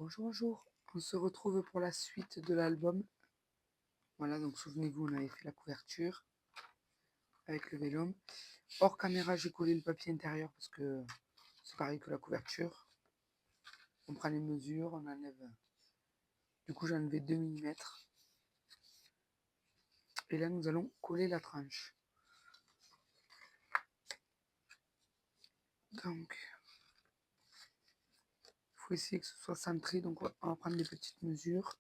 Bonjour, bonjour. On se retrouve pour la suite de l'album. Voilà, donc souvenez-vous, on avait fait la couverture avec le vélum. Hors caméra, j'ai collé le papier intérieur parce que c'est pareil que la couverture. On prend les mesures, on enlève. Du coup, j'ai enlevé 2 mm. Et là, nous allons coller la tranche. Donc, il faut essayer que ce soit centré. Donc, on va prendre des petites mesures.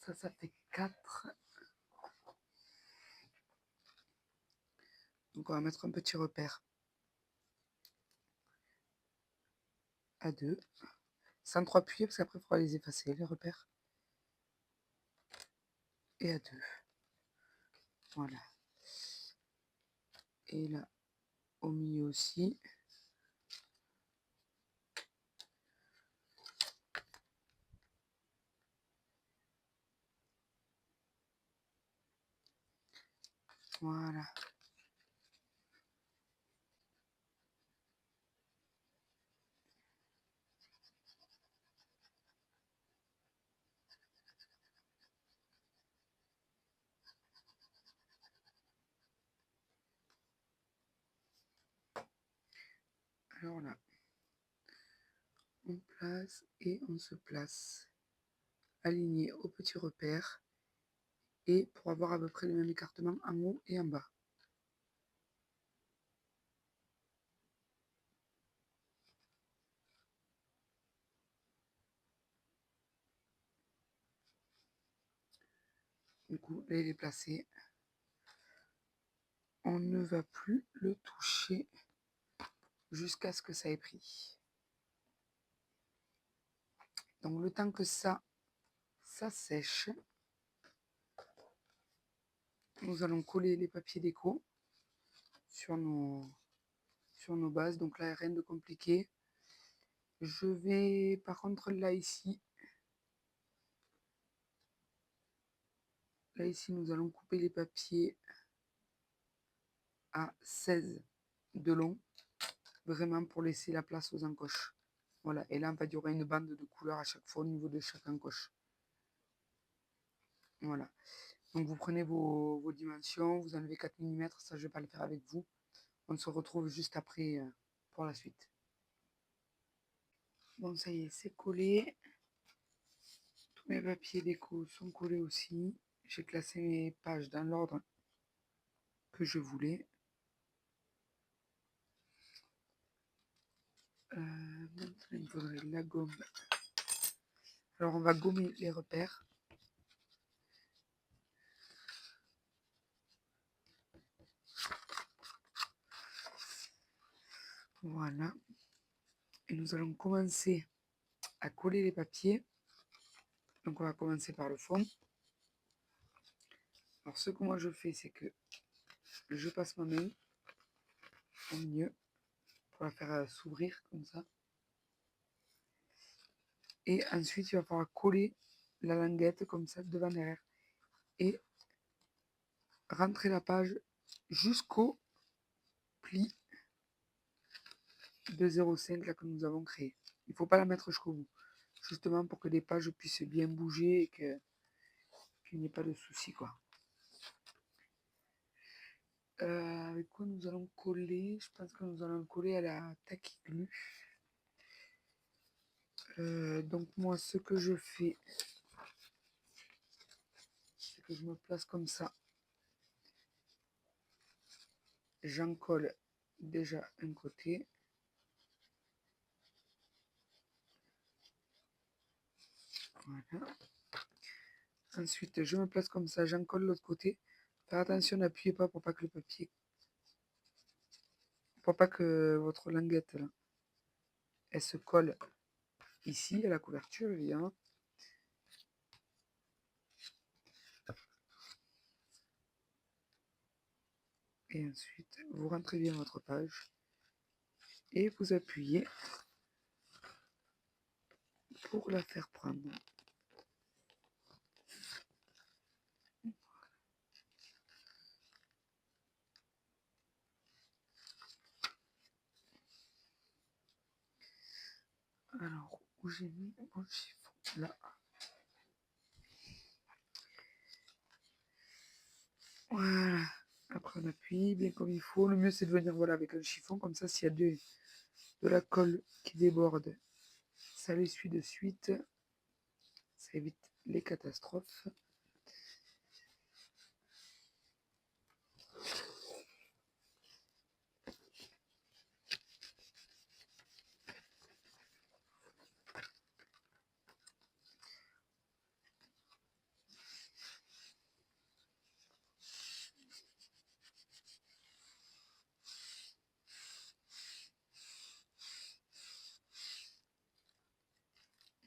Ça fait 4. Donc, on va mettre un petit repère à 2. Sans trop appuyer parce qu'après, il faudra les effacer, les repères. Et à 2. Voilà. Et là, au milieu aussi. Voilà. Alors là, on place et on se place aligné au petit repère et pour avoir à peu près le même écartement en haut et en bas. Du coup, là il est placé. On ne va plus le toucher jusqu'à ce que ça ait pris. Donc le temps que ça sèche, nous allons coller les papiers déco sur nos bases. Donc là, rien de compliqué. Je vais, par contre, là ici, nous allons couper les papiers à 16 de long, vraiment pour laisser la place aux encoches. Voilà, et là, en fait, il y aura une bande de couleur à chaque fois au niveau de chaque encoche. Voilà. Donc, vous prenez vos dimensions, vous enlevez 4 mm, ça, je ne vais pas le faire avec vous. On se retrouve juste après pour la suite. Bon, ça y est, c'est collé. Tous mes papiers déco sont collés aussi. J'ai classé mes pages dans l'ordre que je voulais. Maintenant, il me faudrait de la gomme. Alors, on va gommer les repères. Voilà. Et nous allons commencer à coller les papiers. Donc, on va commencer par le fond. Alors, ce que moi je fais, c'est que je passe ma main au milieu pour la faire s'ouvrir comme ça. Et ensuite, il va falloir coller la languette comme ça devant derrière. Et rentrer la page jusqu'au pli de 0,5 là que nous avons créé. Il ne faut pas la mettre jusqu'au bout. Justement pour que les pages puissent bien bouger et qu'il n'y ait pas de soucis, quoi. Avec quoi nous allons coller? Je pense que nous allons coller à la tacky glue. Donc moi, ce que je fais, c'est que je me place comme ça. J'en colle déjà un côté. Voilà. Ensuite, je me place comme ça, j'en colle l'autre côté. Faire attention, n'appuyez pas pour pas que le papier, pour pas que votre languette là, elle se colle ici à la couverture, évidemment. Et ensuite, vous rentrez bien votre page et vous appuyez pour la faire prendre. Alors, où j'ai mis mon chiffon? Là. Voilà. Après, on appuie bien comme il faut. Le mieux, c'est de venir voilà, avec un chiffon. Comme ça, s'il y a de la colle qui déborde, ça l'essuie de suite. Ça évite les catastrophes.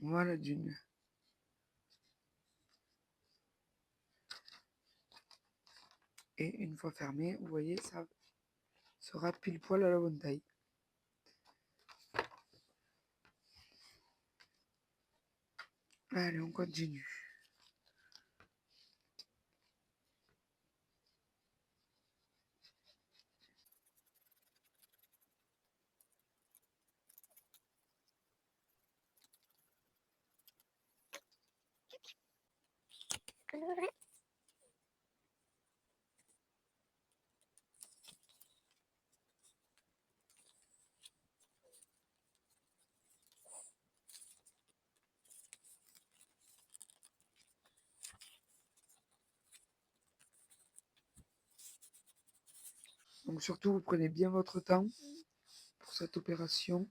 Voilà d'une. Et une fois fermé, vous voyez, ça sera pile poil à la bonne taille. Allez, on continue. Donc surtout, vous prenez bien votre temps pour cette opération.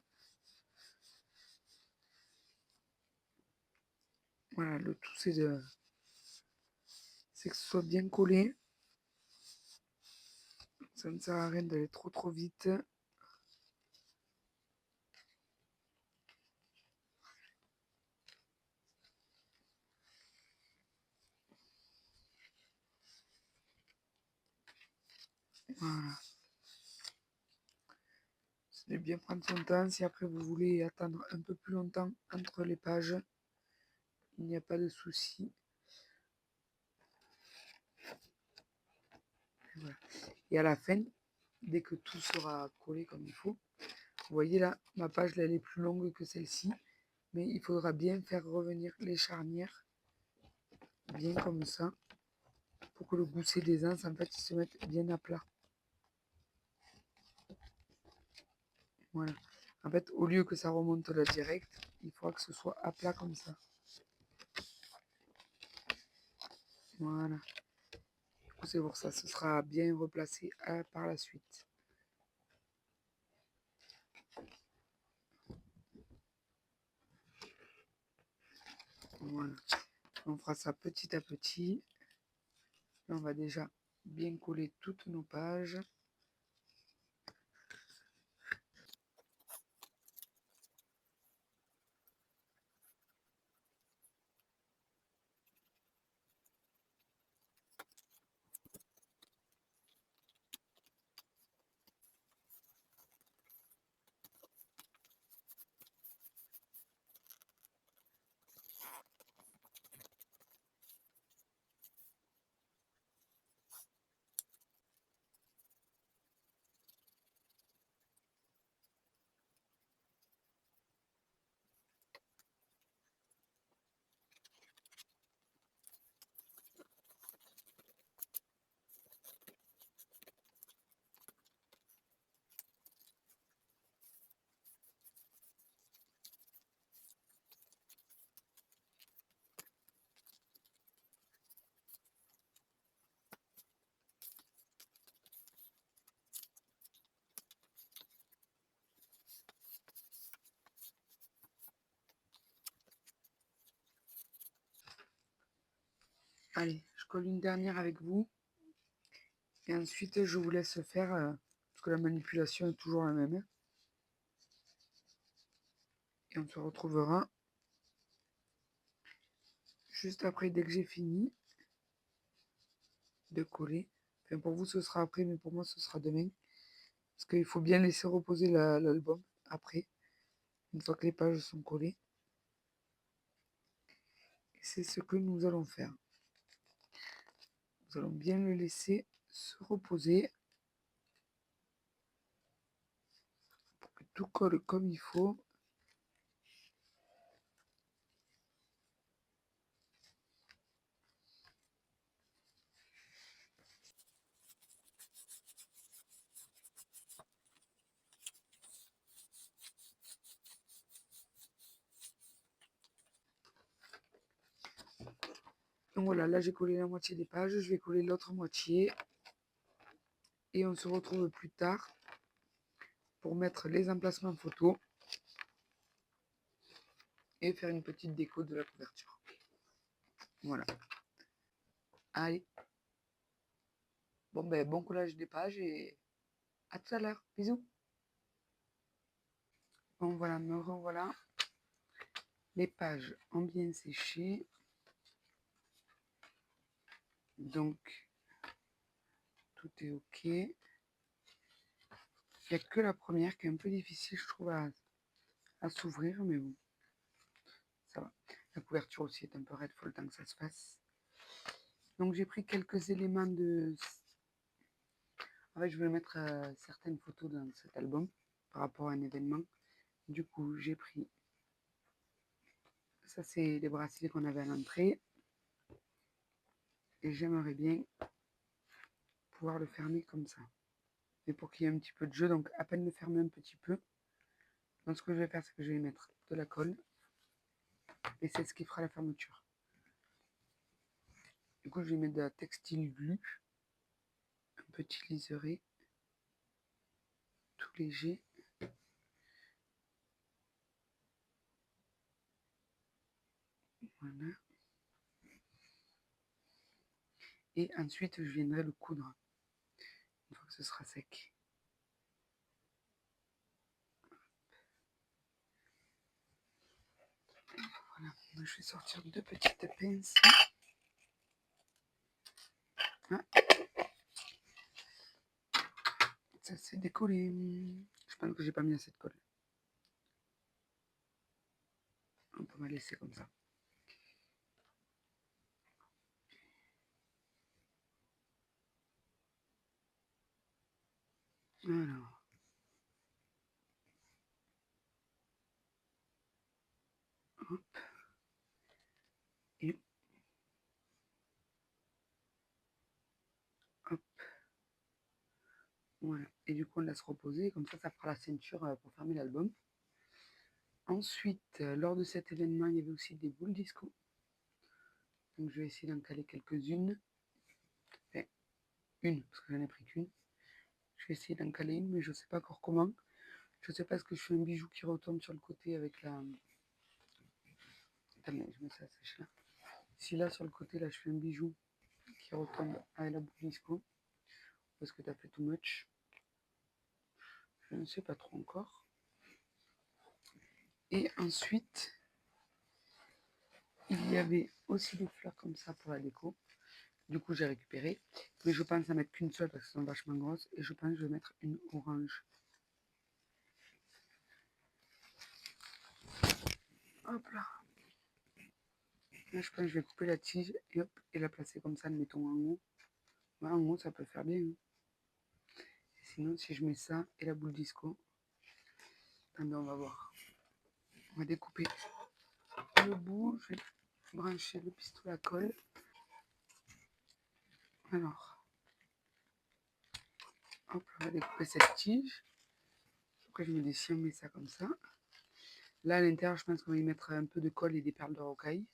Voilà, le tout, c'est que ce soit bien collé. Ça ne sert à rien d'aller trop vite. Voilà. C'est de bien prendre son temps. Si après vous voulez attendre un peu plus longtemps entre les pages, il n'y a pas de souci. Voilà. Et à la fin, dès que tout sera collé comme il faut, vous voyez là, ma page là, elle est plus longue que celle-ci, mais il faudra bien faire revenir les charnières, bien comme ça, pour que le gousset des anses, en fait, il se mette bien à plat. Voilà. En fait, au lieu que ça remonte là direct, il faudra que ce soit à plat comme ça. Voilà. Du coup, c'est pour ça, ce sera bien replacé par la suite. Voilà. On fera ça petit à petit. Là, on va déjà bien coller toutes nos pages. Allez, je colle une dernière avec vous. Et ensuite, je vous laisse faire, parce que la manipulation est toujours la même. Et on se retrouvera juste après, dès que j'ai fini de coller. Enfin, pour vous, ce sera après, mais pour moi, ce sera demain. Parce qu'il faut bien laisser reposer l'album après, une fois que les pages sont collées. Et c'est ce que nous allons faire. Nous allons bien le laisser se reposer pour que tout colle comme il faut. Donc voilà, là j'ai collé la moitié des pages, je vais coller l'autre moitié. Et on se retrouve plus tard pour mettre les emplacements photos et faire une petite déco de la couverture. Voilà. Allez. Bon ben bon collage des pages et à tout à l'heure. Bisous. Bon voilà, me revoilà. Les pages ont bien séché. Donc tout est ok. Il n'y a que la première qui est un peu difficile, je trouve, à s'ouvrir, mais bon, ça va. La couverture aussi est un peu raide, il faut le temps que ça se fasse. Donc j'ai pris quelques éléments de... En fait, je voulais mettre certaines photos dans cet album par rapport à un événement. Du coup, j'ai pris... Ça, c'est les bracelets qu'on avait à l'entrée. Et j'aimerais bien pouvoir le fermer comme ça. Mais pour qu'il y ait un petit peu de jeu, donc à peine le fermer un petit peu. Donc ce que je vais faire, c'est que je vais mettre de la colle. Et c'est ce qui fera la fermeture. Du coup, je vais mettre de la textile glue. Un petit liseré. Tout léger. Voilà. Et ensuite, je viendrai le coudre. Une fois que ce sera sec. Voilà. Je vais sortir deux petites pinces. Ah. Ça s'est décollé. Je pense que j'ai pas mis assez de colle. On peut me laisser comme ça. Alors. Hop. Et hop. Voilà. Et du coup, on laisse reposer. Comme ça fera la ceinture pour fermer l'album. Ensuite, lors de cet événement, il y avait aussi des boules disco. Donc, je vais essayer d'en caler quelques-unes. Enfin, une, parce que j'en ai pris qu'une. Je vais essayer d'en caler une, mais je ne sais pas encore comment. Je ne sais pas ce que je fais un bijou qui retombe sur le côté avec la... Attendez, je mets ça à sécher là. Si là, sur le côté, là, je fais un bijou qui retombe avec la boule disco. Parce que tu as fait too much. Je ne sais pas trop encore. Et ensuite, il y avait aussi des fleurs comme ça pour la déco. Du coup, j'ai récupéré. Mais je pense à mettre qu'une seule parce qu'elles sont vachement grosses. Et je pense que je vais mettre une orange. Hop là. Là, je pense que je vais couper la tige et hop, et la placer comme ça, mettons en haut. Ouais, en haut, ça peut faire bien. Hein. Et sinon, si je mets ça et la boule disco, attendez, on va voir. On va découper le bout. Je vais brancher le pistolet à colle. Alors, hop, on va découper cette tige. Après, je me dis si on met ça comme ça. Là, à l'intérieur, je pense qu'on va y mettre un peu de colle et des perles de rocaille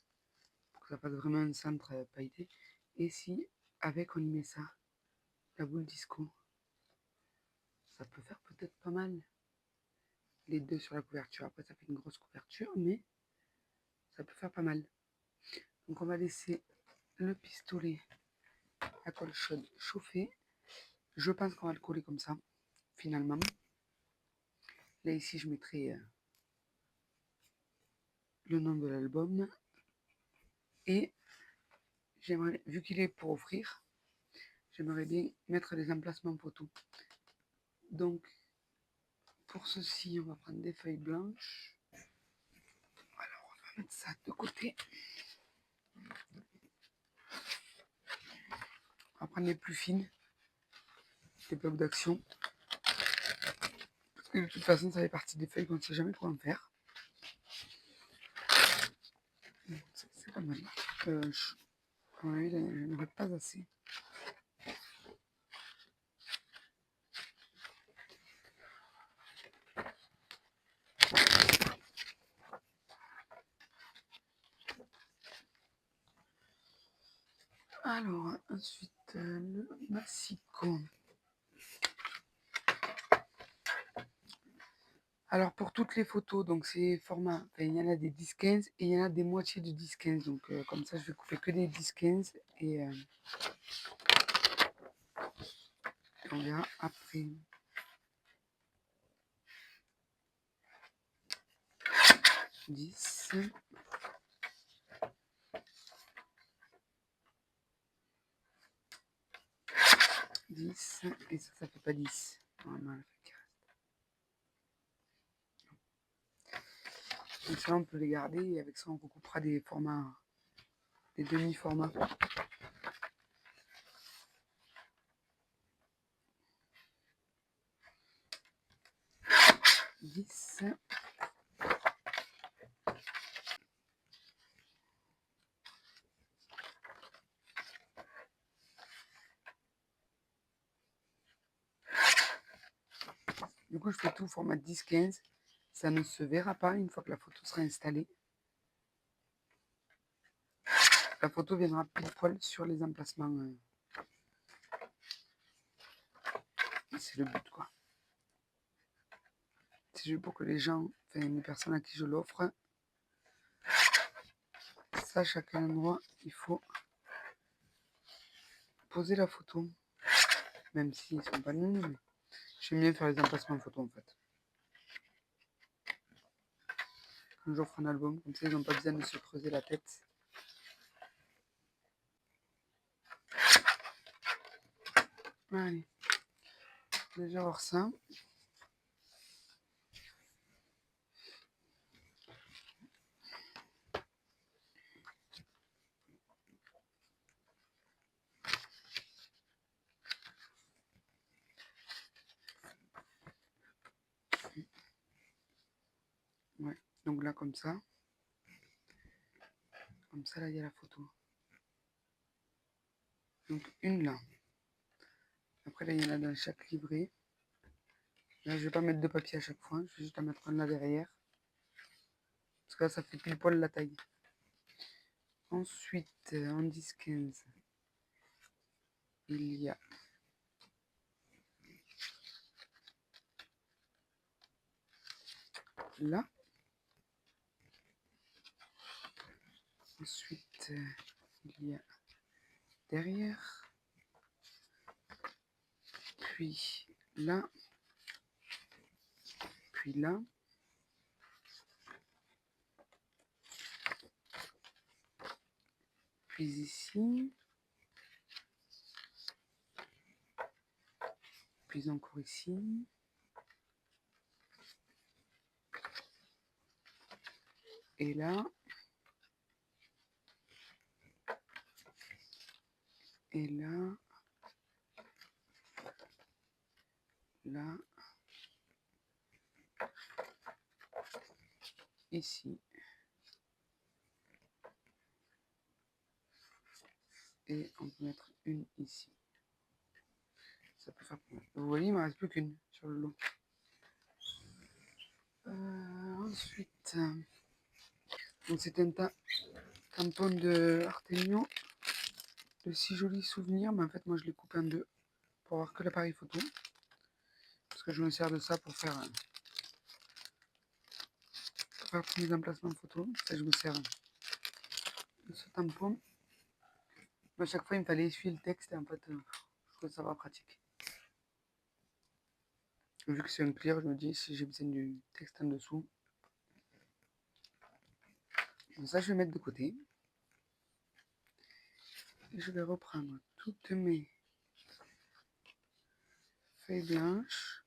pour que ça fasse vraiment un centre pailleté. Et si, avec, on y met ça, la boule disco, ça peut faire peut-être pas mal. Les deux sur la couverture. Après, ça fait une grosse couverture, mais ça peut faire pas mal. Donc, on va laisser le pistolet à colle chaude chauffer. Je pense qu'on va le coller comme ça, finalement. Là, ici, je mettrai le nom de l'album. Et j'aimerais, vu qu'il est pour offrir, j'aimerais bien mettre des emplacements photos. Donc, pour ceci, on va prendre des feuilles blanches. Alors, on va mettre ça de côté. On va prendre les plus fines, des blocs d'action. Parce que de toute façon, ça fait partie des feuilles qu'on ne sait jamais quoi en faire. C'est pas mal. À mon avis, je n'aurais pas assez. Alors, ensuite, le massicot. Alors, pour toutes les photos, donc c'est format, enfin, il y en a des 10-15 et il y en a des moitiés de 10-15. Donc, comme ça, je vais couper que des 10-15 et on verra après. 10. 10 et ça fait pas 10. Normalement, donc ça, on peut les garder et avec ça, on recoupera des formats, des demi-formats. 10. Du coup, je fais tout format 10-15. Ça ne se verra pas une fois que la photo sera installée. La photo viendra pile poil sur les emplacements. C'est le but, quoi. C'est juste pour que les gens, enfin les personnes à qui je l'offre, sachent à quel endroit il faut poser la photo. Même s'ils ne sont pas nuls, mais j'aime bien faire les emplacements photo en fait. Quand j'offre un album, comme ça ils n'ont pas besoin de se creuser la tête. Allez, déjà voir ça. Ouais, donc là comme ça. Comme ça là il y a la photo. Donc une là. Après là il y en a dans chaque livret. Là je vais pas mettre de papier à chaque fois, je vais juste en mettre un là derrière. Parce que là ça fait pile poil la taille. Ensuite en 10-15, il y a là. Ensuite il y a derrière. Puis là. Puis là. Puis ici. Puis encore ici. Et là. Et là. Là. Ici. Et on peut mettre une ici. Ça peut faire plus. Vous voyez, il ne me reste plus qu'une sur le lot. Ensuite, donc c'est un tampon de Artemio. De si jolis souvenirs, mais en fait, moi je l'ai coupé en deux pour avoir que l'appareil photo. Parce que je me sers de ça pour faire tous mes emplacements photo. Ça, je me sers de ce tampon. Mais à chaque fois, il me fallait essuyer le texte et en fait, je trouve ça va pratique. Vu que c'est un clear, je me dis si j'ai besoin du texte en dessous. Donc ça, je vais mettre de côté. Et je vais reprendre toutes mes feuilles blanches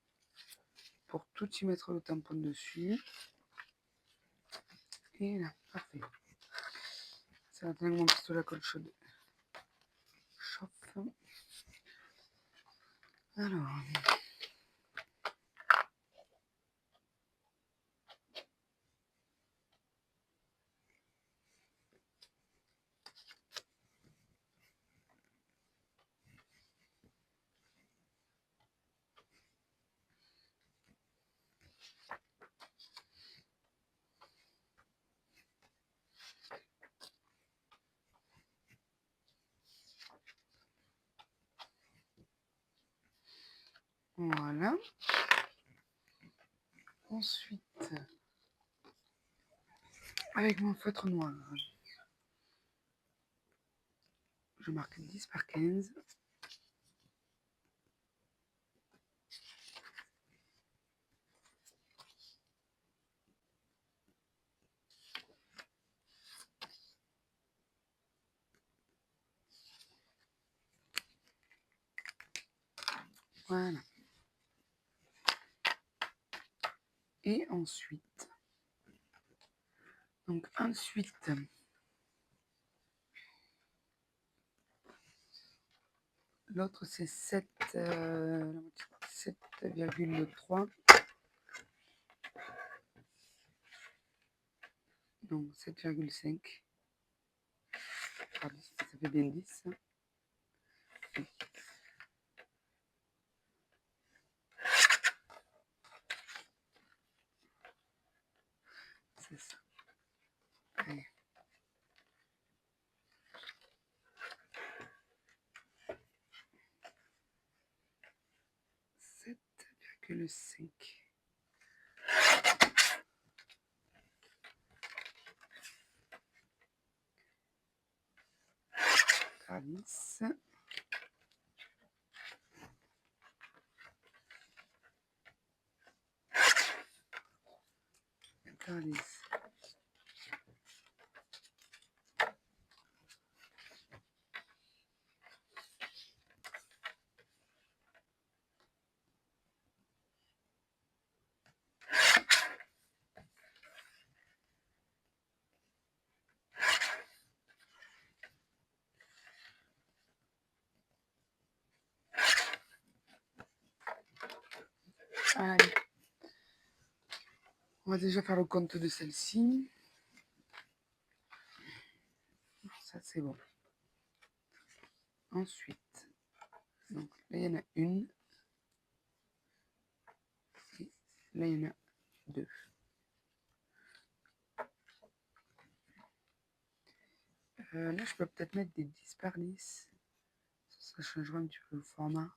pour tout y mettre le tampon dessus. Et là, parfait. C'est maintenant que mon pistolet à colle chaude chauffe. Alors, Voilà. Ensuite, avec mon feutre noir, je marque 10 par 15. Voilà. Et ensuite, l'autre c'est 7,3. Donc 7,5. Ça fait bien 10. C'est ça. Allez. 7,5. Calice. Calice. Allez. On va déjà faire le compte de celle-ci. Ça, c'est bon. Ensuite, donc là, il y en a une. Et là, il y en a deux. Là, je peux peut-être mettre des 10 par 10. Ça changera un petit peu le format.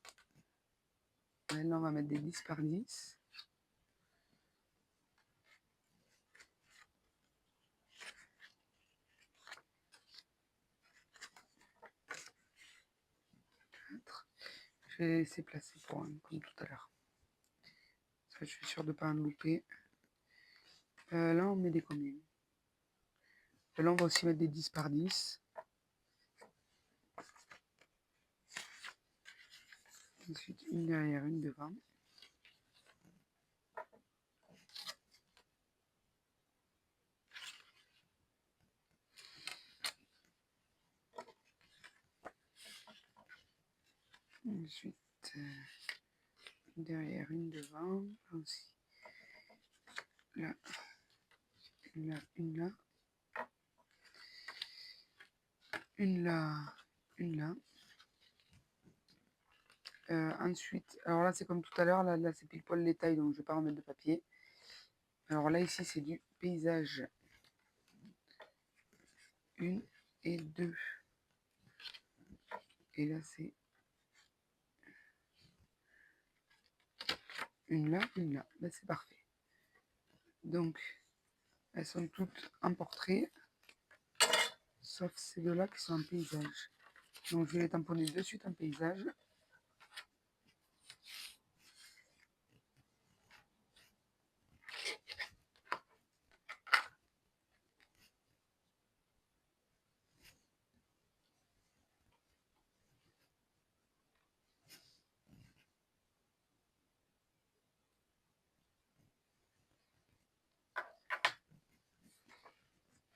Ouais, là, on va mettre des 10 par 10. Je vais les laisser placer pour comme tout à l'heure. Je suis sûre de ne pas en louper. Là, on met des combien? Là, on va aussi mettre des 10 par 10. Ensuite, une derrière, une devant. Ensuite, une derrière, une devant. Là aussi. Là, une là, une là. Une là, une là. Ensuite, alors là c'est comme tout à l'heure, là c'est pile poil les tailles, donc je vais pas remettre de papier. Alors là ici c'est du paysage 1 et 2. Et là c'est une là, une là. Là c'est parfait. Donc elles sont toutes en portrait, sauf ces deux-là qui sont en paysage. Donc je vais les tamponner de suite en paysage.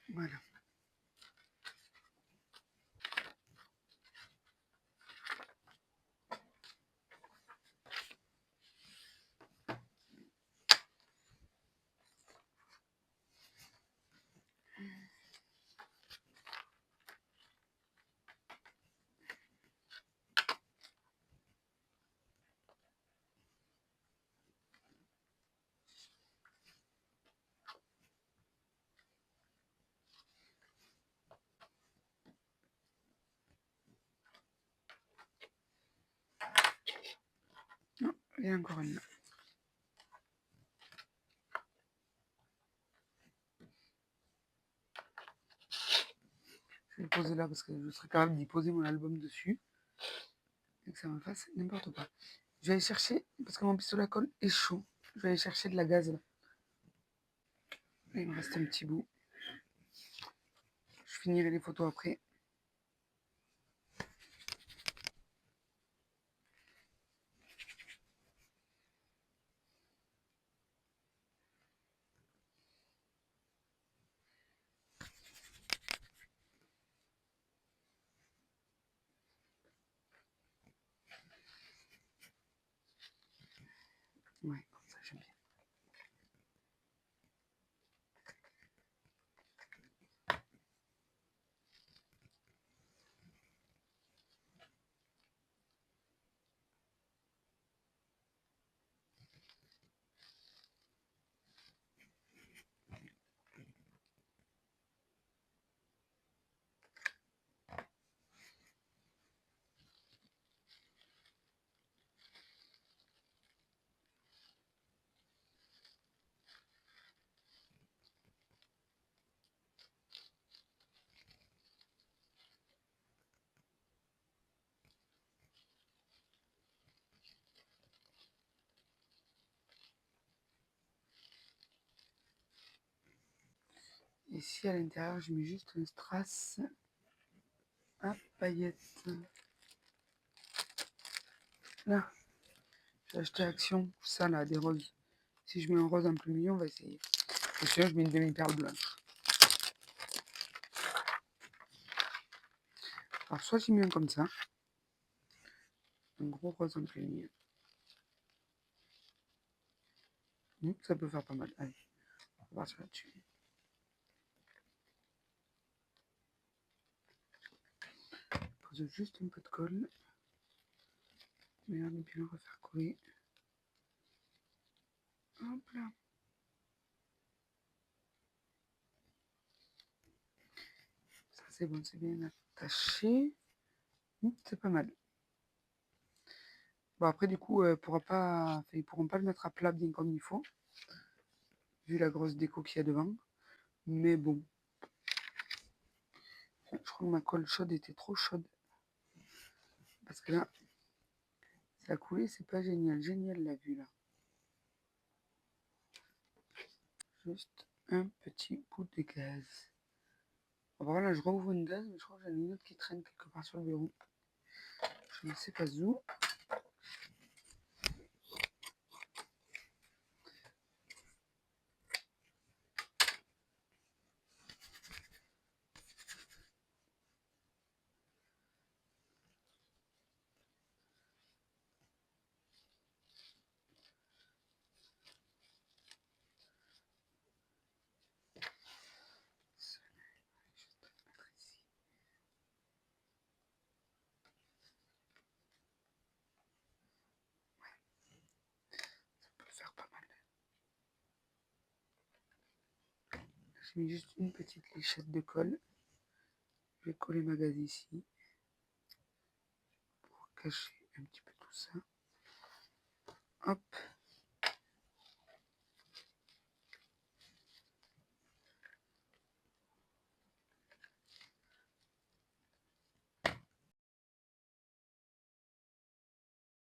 Voilà. Et encore une. Je vais le poser là parce que je serais capable d'y poser mon album dessus. Et que ça me fasse n'importe quoi. Je vais aller chercher, parce que mon pistolet à colle est chaud. Je vais aller chercher de la gaze là. Là, il me reste un petit bout. Je finirai les photos après. Ouais, comme ça j'aime bien. Ici à l'intérieur, je mets juste un strass à paillettes. Là, j'ai acheté Action, ça là, des roses. Si je mets un rose un peu mignon, on va essayer. Et sinon, je mets une demi-perle blanche. Alors, soit j'y mets un comme ça, un gros rose un peu mignon. Ça peut faire pas mal. Allez, on va partir là-dessus. Je pose juste un peu de colle. Mais on est bien le refaire coller. Hop là. Ça c'est bon, c'est bien attaché. C'est pas mal. Bon après du coup, ils pourront pas le mettre à plat bien comme il faut. Vu la grosse déco qu'il y a devant. Mais bon. Je crois que ma colle chaude était trop chaude. Parce que là, ça a coulé, c'est pas génial. Génial la vue là. Juste un petit bout de gaz. Bon, voilà, je rouvre une gaz, mais je crois que j'en ai une autre qui traîne quelque part sur le bureau. Je ne sais pas où. Faire pas mal. J'ai mis juste une petite léchette de colle. Je vais coller ma gaze ici pour cacher un petit peu tout ça. Hop.